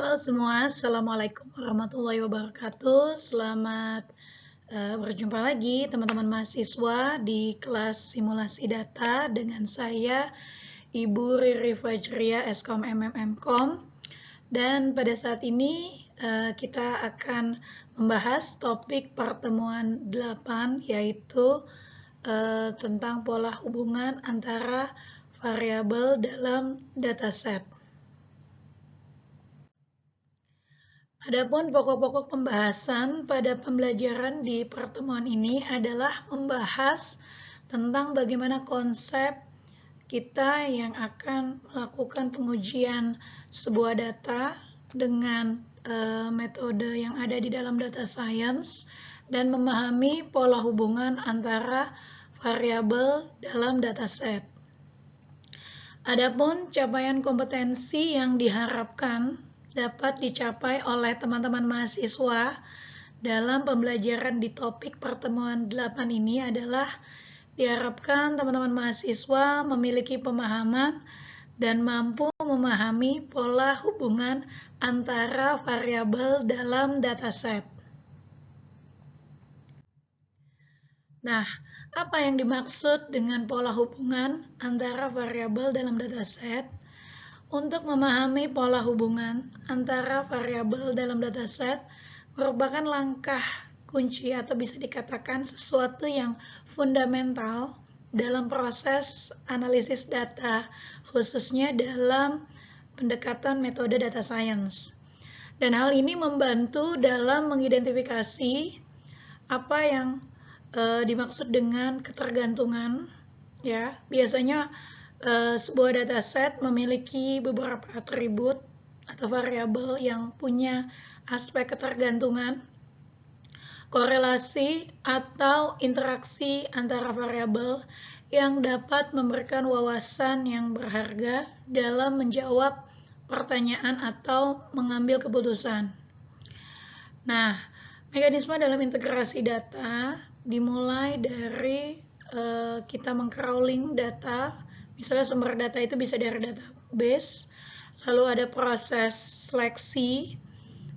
Halo semua, Assalamualaikum warahmatullahi wabarakatuh. Selamat berjumpa lagi teman-teman mahasiswa di kelas simulasi data dengan saya Ibu Riri Fajria Eskom MMM.com. Dan pada saat ini kita akan membahas topik pertemuan 8 yaitu tentang pola hubungan antara variabel dalam dataset. Adapun pokok-pokok pembahasan pada pembelajaran di pertemuan ini adalah membahas tentang bagaimana konsep kita yang akan melakukan pengujian sebuah data dengan metode yang ada di dalam data science dan memahami pola hubungan antara variabel dalam dataset. Adapun capaian kompetensi yang diharapkan dapat dicapai oleh teman-teman mahasiswa dalam pembelajaran di topik pertemuan 8 ini adalah diharapkan teman-teman mahasiswa memiliki pemahaman dan mampu memahami pola hubungan antara variabel dalam dataset. Nah, apa yang dimaksud dengan pola hubungan antara variabel dalam dataset? Untuk memahami pola hubungan antara variabel dalam dataset merupakan langkah kunci atau bisa dikatakan sesuatu yang fundamental dalam proses analisis data, khususnya dalam pendekatan metode data science. Dan hal ini membantu dalam mengidentifikasi apa yang dimaksud dengan ketergantungan. Ya, biasanya sebuah dataset memiliki beberapa atribut atau variabel yang punya aspek ketergantungan, korelasi atau interaksi antara variabel yang dapat memberikan wawasan yang berharga dalam menjawab pertanyaan atau mengambil keputusan. Nah, mekanisme dalam integrasi data dimulai dari kita meng-crawling data. Misalnya sumber data itu bisa dari database, lalu ada proses seleksi,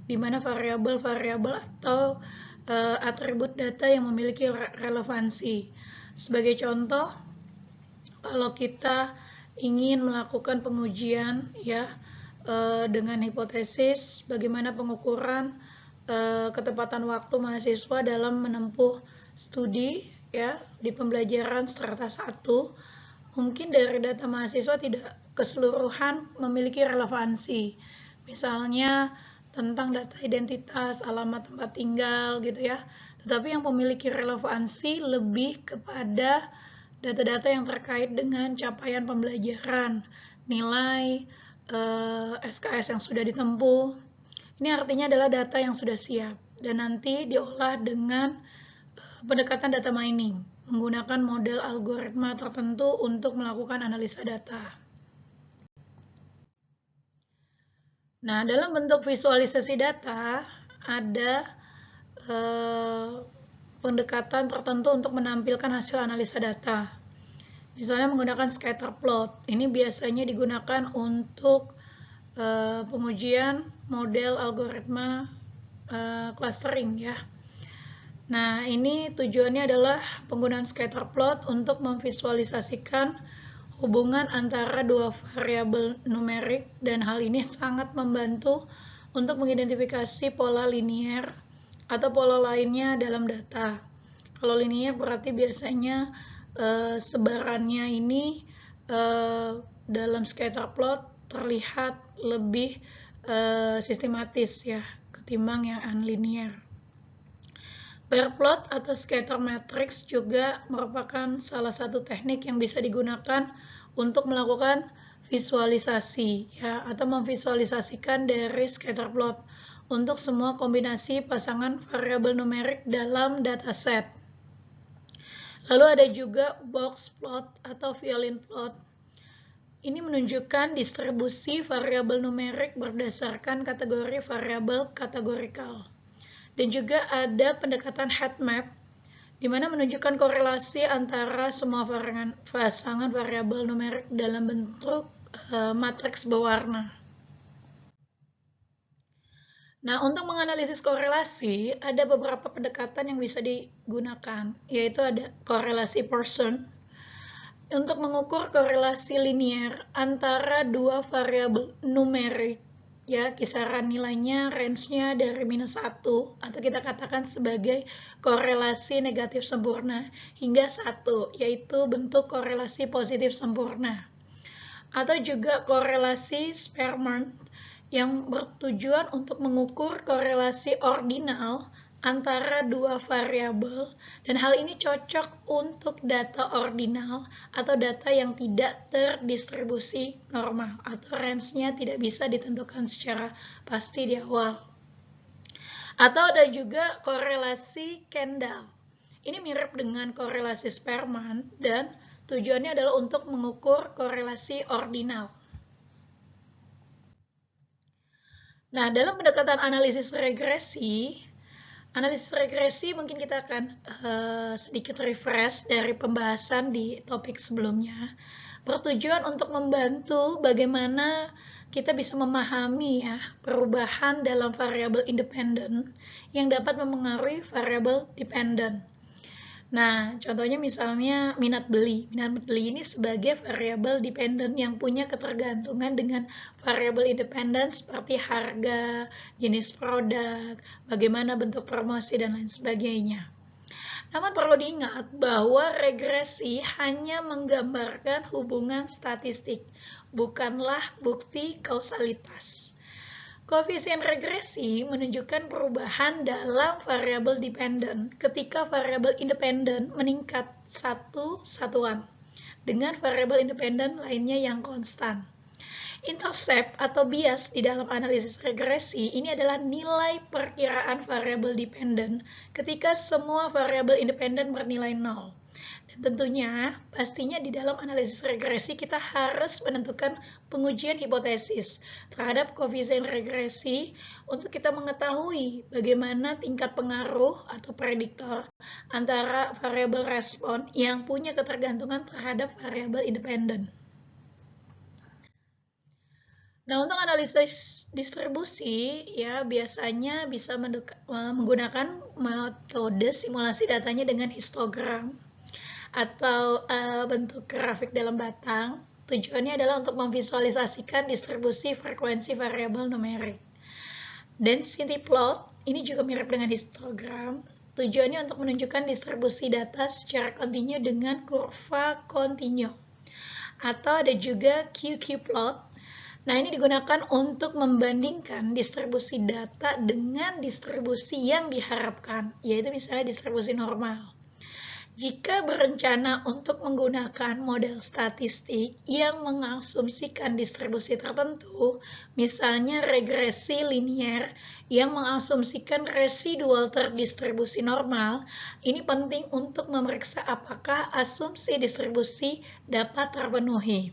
di mana variabel-variabel atau atribut data yang memiliki relevansi. Sebagai contoh, kalau kita ingin melakukan pengujian ya dengan hipotesis bagaimana pengukuran ketepatan waktu mahasiswa dalam menempuh studi ya di pembelajaran strata 1, mungkin dari data mahasiswa tidak keseluruhan memiliki relevansi. Misalnya tentang data identitas, alamat tempat tinggal gitu ya. Tetapi yang memiliki relevansi lebih kepada data-data yang terkait dengan capaian pembelajaran, nilai, SKS yang sudah ditempuh. Ini artinya adalah data yang sudah siap dan nanti diolah dengan pendekatan data mining menggunakan model algoritma tertentu untuk melakukan analisa data. Nah, dalam bentuk visualisasi data ada pendekatan tertentu untuk menampilkan hasil analisa data. Misalnya menggunakan scatter plot. Ini biasanya digunakan untuk pengujian model algoritma clustering ya. Nah, ini tujuannya adalah penggunaan scatter plot untuk memvisualisasikan hubungan antara dua variabel numerik dan hal ini sangat membantu untuk mengidentifikasi pola linier atau pola lainnya dalam data. Kalau linier berarti biasanya sebarannya ini dalam scatter plot terlihat lebih sistematis ya ketimbang yang unlinear. Pair plot atau scatter matrix juga merupakan salah satu teknik yang bisa digunakan untuk melakukan visualisasi ya atau memvisualisasikan dari scatter plot untuk semua kombinasi pasangan variabel numerik dalam dataset. Lalu ada juga box plot atau violin plot. Ini menunjukkan distribusi variabel numerik berdasarkan kategori variabel kategorikal. Dan juga ada pendekatan heat map, di mana menunjukkan korelasi antara semua pasangan variabel numerik dalam bentuk matriks berwarna. Nah, untuk menganalisis korelasi, ada beberapa pendekatan yang bisa digunakan, yaitu ada korelasi Pearson, untuk mengukur korelasi linear antara dua variabel numerik, ya, kisaran nilainya range-nya dari -1 atau kita katakan sebagai korelasi negatif sempurna hingga 1, yaitu bentuk korelasi positif sempurna. Atau juga korelasi Spearman yang bertujuan untuk mengukur korelasi ordinal antara dua variabel, dan hal ini cocok untuk data ordinal atau data yang tidak terdistribusi normal atau range-nya tidak bisa ditentukan secara pasti di awal. Atau ada juga korelasi Kendall. Ini mirip dengan korelasi Spearman dan tujuannya adalah untuk mengukur korelasi ordinal. Nah, dalam pendekatan analisis regresi mungkin kita akan sedikit refresh dari pembahasan di topik sebelumnya, bertujuan untuk membantu bagaimana kita bisa memahami ya perubahan dalam variabel independen yang dapat mempengaruhi variabel dependen. Nah, contohnya misalnya minat beli. Minat beli ini sebagai variabel dependen yang punya ketergantungan dengan variabel independen seperti harga, jenis produk, bagaimana bentuk promosi, dan lain sebagainya. Namun perlu diingat bahwa regresi hanya menggambarkan hubungan statistik, bukanlah bukti kausalitas. Koefisien regresi menunjukkan perubahan dalam variabel dependen ketika variabel independen meningkat satu satuan dengan variabel independen lainnya yang konstan. Intercept atau bias di dalam analisis regresi ini adalah nilai perkiraan variabel dependen ketika semua variabel independen bernilai 0. Dan tentunya, pastinya di dalam analisis regresi kita harus menentukan pengujian hipotesis terhadap koefisien regresi untuk kita mengetahui bagaimana tingkat pengaruh atau prediktor antara variabel respon yang punya ketergantungan terhadap variabel independen. Nah, untuk analisis distribusi, ya biasanya bisa menggunakan metode simulasi datanya dengan histogram atau bentuk grafik dalam batang. Tujuannya adalah untuk memvisualisasikan distribusi frekuensi variabel numerik. Density plot ini juga mirip dengan histogram. Tujuannya untuk menunjukkan distribusi data secara kontinu dengan kurva kontinu. Atau ada juga QQ plot. Nah, ini digunakan untuk membandingkan distribusi data dengan distribusi yang diharapkan, yaitu misalnya distribusi normal. Jika berencana untuk menggunakan model statistik yang mengasumsikan distribusi tertentu, misalnya regresi linear yang mengasumsikan residual terdistribusi normal, ini penting untuk memeriksa apakah asumsi distribusi dapat terpenuhi.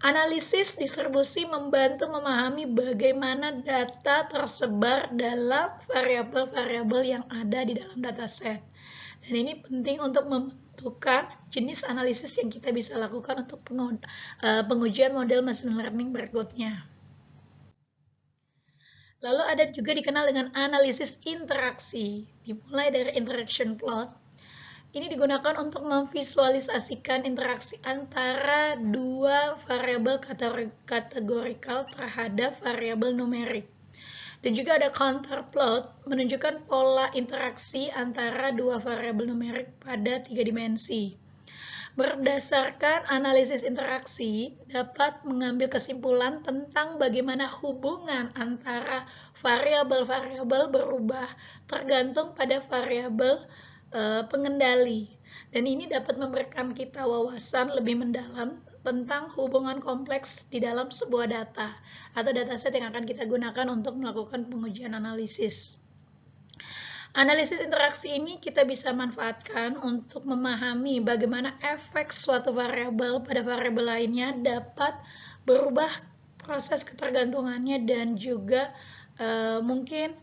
Analisis distribusi membantu memahami bagaimana data tersebar dalam variabel-variabel yang ada di dalam dataset. Dan ini penting untuk menentukan jenis analisis yang kita bisa lakukan untuk pengujian model machine learning berikutnya. Lalu ada juga dikenal dengan analisis interaksi, dimulai dari interaction plot. Ini digunakan untuk memvisualisasikan interaksi antara dua variabel kategorikal terhadap variabel numerik. Dan juga ada counter plot menunjukkan pola interaksi antara dua variabel numerik pada 3 dimensi. Berdasarkan analisis interaksi, dapat mengambil kesimpulan tentang bagaimana hubungan antara variabel-variabel berubah tergantung pada variabel pengendali. Dan ini dapat memberikan kita wawasan lebih mendalam tentang hubungan kompleks di dalam sebuah data atau dataset yang akan kita gunakan untuk melakukan pengujian analisis. Analisis interaksi ini kita bisa manfaatkan untuk memahami bagaimana efek suatu variabel pada variabel lainnya dapat berubah proses ketergantungannya, dan juga mungkin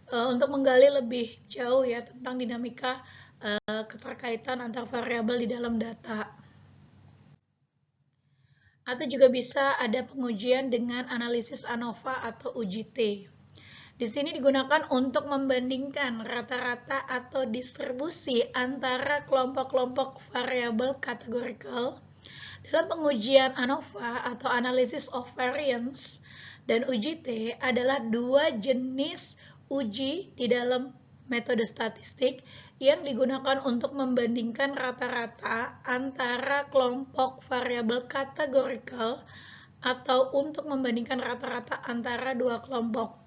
untuk menggali lebih jauh ya tentang dinamika keterkaitan antar variabel di dalam data. Atau juga bisa ada pengujian dengan analisis ANOVA atau UGT. Di sini digunakan untuk membandingkan rata-rata atau distribusi antara kelompok-kelompok variabel kategorikal. Dalam pengujian ANOVA atau Analysis of Variance dan UJT adalah dua jenis uji di dalam metode statistik yang digunakan untuk membandingkan rata-rata antara kelompok variabel kategorikal atau untuk membandingkan rata-rata antara dua kelompok.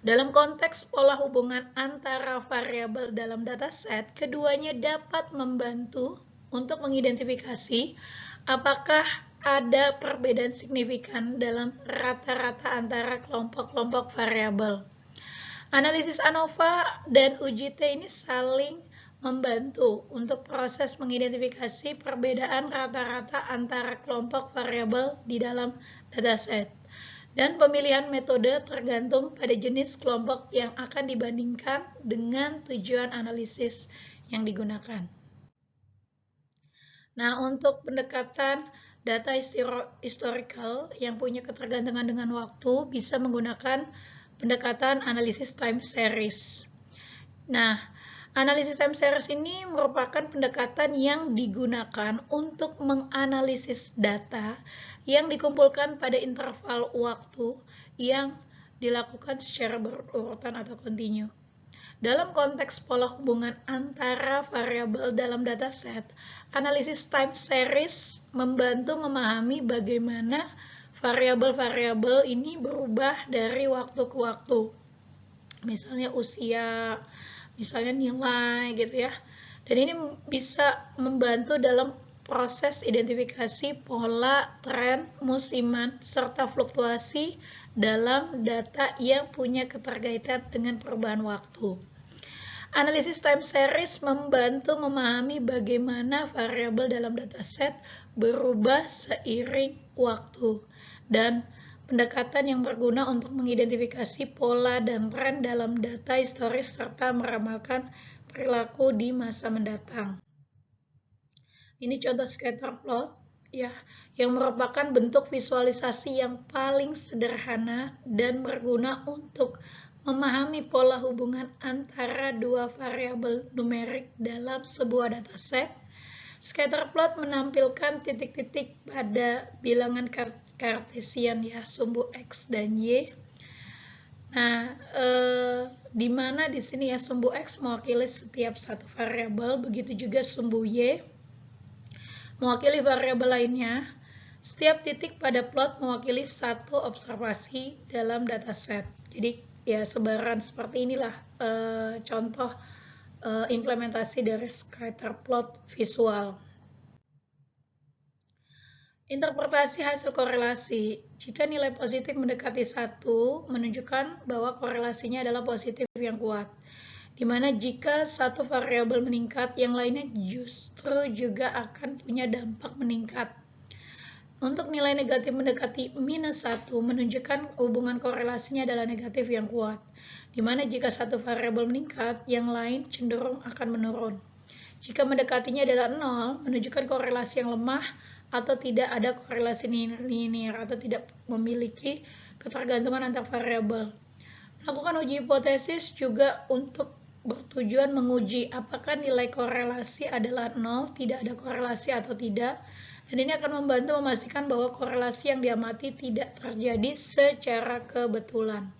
Dalam konteks pola hubungan antara variabel dalam dataset, keduanya dapat membantu untuk mengidentifikasi apakah ada perbedaan signifikan dalam rata-rata antara kelompok-kelompok variabel. Analisis ANOVA dan UJT ini saling membantu untuk proses mengidentifikasi perbedaan rata-rata antara kelompok variabel di dalam dataset. Dan pemilihan metode tergantung pada jenis kelompok yang akan dibandingkan dengan tujuan analisis yang digunakan. Nah, untuk pendekatan data historical yang punya ketergantungan dengan waktu bisa menggunakan pendekatan analisis time series. Nah, analisis time series ini merupakan pendekatan yang digunakan untuk menganalisis data yang dikumpulkan pada interval waktu yang dilakukan secara berurutan atau kontinu. Dalam konteks pola hubungan antara variabel dalam dataset, analisis time series membantu memahami bagaimana variabel-variabel ini berubah dari waktu ke waktu. Misalnya usia, misalnya nilai gitu ya. Dan ini bisa membantu dalam proses identifikasi pola, tren, musiman, serta fluktuasi dalam data yang punya keterkaitan dengan perubahan waktu. Analisis time series membantu memahami bagaimana variabel dalam dataset berubah seiring waktu dan pendekatan yang berguna untuk mengidentifikasi pola dan tren dalam data historis serta meramalkan perilaku di masa mendatang. Ini contoh scatter plot ya, yang merupakan bentuk visualisasi yang paling sederhana dan berguna untuk memahami pola hubungan antara dua variabel numerik dalam sebuah dataset. Scatter plot menampilkan titik-titik pada bilangan Cartesian ya, sumbu X dan Y. Nah, di mana di sini ya sumbu X mewakili setiap satu variabel, begitu juga sumbu Y mewakili variabel lainnya. Setiap titik pada plot mewakili satu observasi dalam dataset. Jadi ya sebaran seperti inilah contoh implementasi dari scatter plot visual. Interpretasi hasil korelasi. Jika nilai positif mendekati 1, menunjukkan bahwa korelasinya adalah positif yang kuat. Di mana jika satu variabel meningkat, yang lainnya justru juga akan punya dampak meningkat. Untuk nilai negatif mendekati -1 menunjukkan hubungan korelasinya adalah negatif yang kuat, di mana jika satu variabel meningkat, yang lain cenderung akan menurun. Jika mendekatinya adalah 0, menunjukkan korelasi yang lemah atau tidak ada korelasi linear atau tidak memiliki ketergantungan antar variabel. Melakukan uji hipotesis juga untuk bertujuan menguji apakah nilai korelasi adalah 0, tidak ada korelasi atau tidak. Dan ini akan membantu memastikan bahwa korelasi yang diamati tidak terjadi secara kebetulan.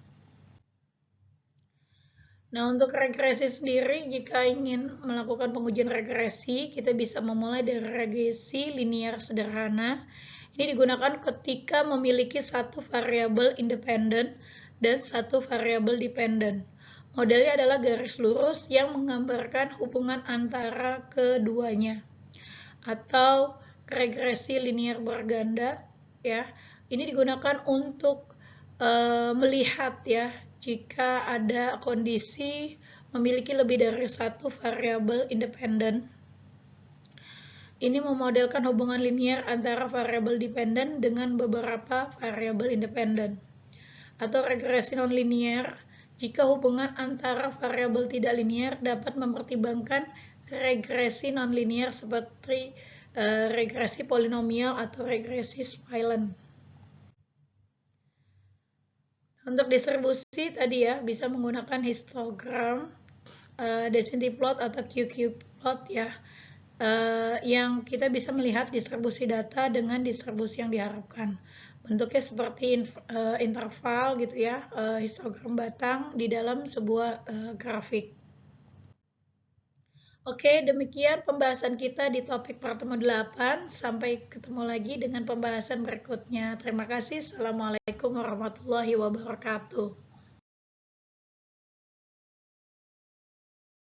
Nah, untuk regresi sendiri, jika ingin melakukan pengujian regresi, kita bisa memulai dari regresi linear sederhana. Ini digunakan ketika memiliki satu variabel independen dan satu variabel dependen. Modelnya adalah garis lurus yang menggambarkan hubungan antara keduanya. Atau regresi linear berganda ya. Ini digunakan untuk melihat ya jika ada kondisi memiliki lebih dari satu variabel independen. Ini memodelkan hubungan linear antara variabel dependen dengan beberapa variabel independen. Atau regresi nonlinear jika hubungan antara variabel tidak linear dapat mempertimbangkan regresi nonlinear seperti regresi polinomial atau regresi spilent. Untuk distribusi tadi ya, bisa menggunakan histogram, density plot atau QQ plot ya, yang kita bisa melihat distribusi data dengan distribusi yang diharapkan. Bentuknya seperti interval gitu ya, histogram batang di dalam sebuah grafik. Oke, demikian pembahasan kita di topik pertemuan 8. Sampai ketemu lagi dengan pembahasan berikutnya. Terima kasih. Assalamualaikum warahmatullahi wabarakatuh.